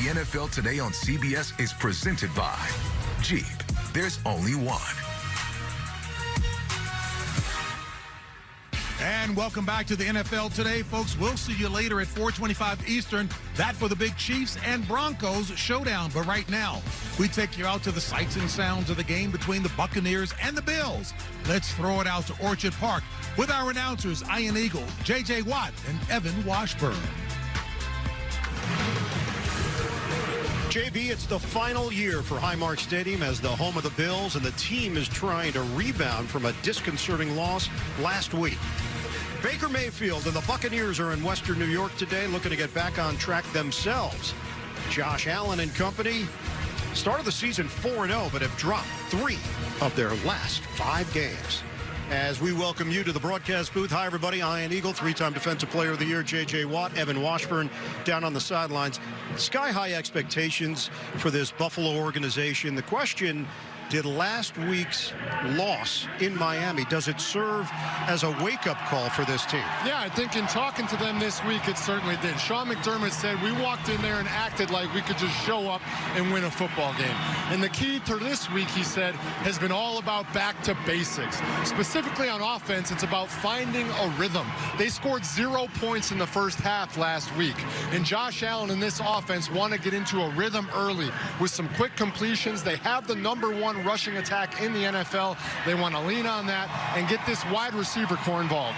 The NFL Today on CBS is presented by Jeep. There's only one. And welcome back to the NFL Today, folks. We'll see you later at 4:25 Eastern. That for the big Chiefs and Broncos showdown. But right now, we take you out to the sights and sounds of the game between the Buccaneers and the Bills. Let's throw it out to Orchard Park with our announcers, Ian Eagle, J.J. Watt, and Evan Washburn. JB, it's the final year for Highmark Stadium as the home of the Bills, and the team is trying to rebound from a disconcerting loss last week. Baker Mayfield and the Buccaneers are in Western New York today, looking to get back on track themselves. Josh Allen and company started the season 4-0, but have dropped 3 of their last 5 games. As we welcome you to the broadcast booth. Hi, everybody. Ian Eagle, 3-time Defensive Player of the Year. J.J. Watt, Evan Washburn down on the sidelines. Sky-high expectations for this Buffalo organization. The question, did last week's loss in Miami, does it serve as a wake-up call for this team? Yeah, I think in talking to them this week, it certainly did. Sean McDermott said, we walked in there and acted like we could just show up and win a football game. And the key to this week, he said, has been all about back to basics. Specifically on offense, it's about finding a rhythm. They scored 0 points in the first half last week. And Josh Allen and this offense want to get into a rhythm early with some quick completions. They have the #1 rushing attack in the NFL. They want to lean on that and get this wide receiver core involved.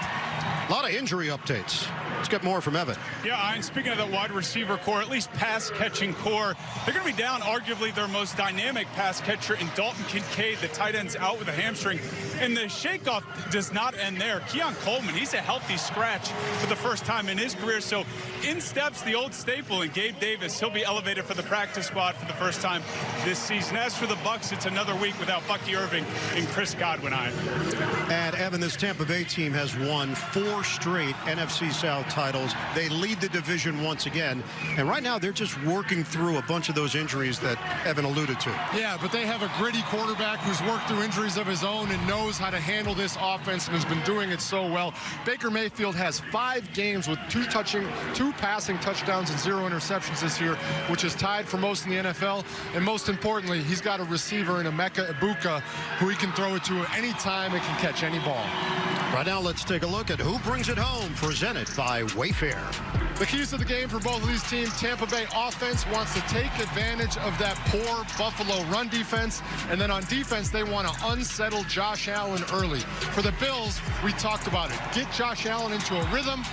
A lot of injury updates. Let's get more from Evan. Yeah, and speaking of the wide receiver core, at least pass-catching core, they're going to be down arguably their most dynamic pass catcher in Dalton Kincaid. The tight end's out with a hamstring. And the shakeoff does not end there. Keon Coleman, he's a healthy scratch for the first time in his career. So in steps the old staple, and Gabe Davis, he'll be elevated for the practice squad for the first time this season. As for the Bucs, it's another week without Bucky Irving and Chris Godwin. And Evan, this Tampa Bay team has won 4 straight NFC South titles. They lead the division once again. And right now, they're just working through a bunch of those injuries that Evan alluded to. Yeah, but they have a gritty quarterback who's worked through injuries of his own and knows how to handle this offense and has been doing it so well. Baker Mayfield has 5 games with 2 passing touchdowns and 0 interceptions this year, which is tied for most in the NFL. And most importantly, he's got a receiver in Emeka Egbuka who he can throw it to at any time and can catch any ball. Right now, let's take a look at who brings it home, presented by Wayfair. The keys to the game for both of these teams, Tampa Bay offense wants to take advantage of that poor Buffalo run defense. And then on defense, they want to unsettle Josh Allen early. For the Bills, we talked about it. Get Josh Allen into a rhythm.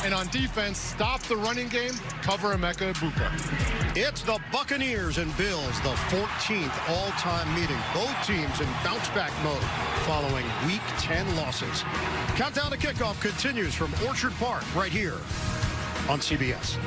And on defense, stop the running game, cover Emeka Egbuka. It's the Buccaneers and Bills, the 14th all-time meeting. Both teams in bounce-back mode following Week 10 losses. Countdown to kickoff continues from Orchard Park right here on CBS.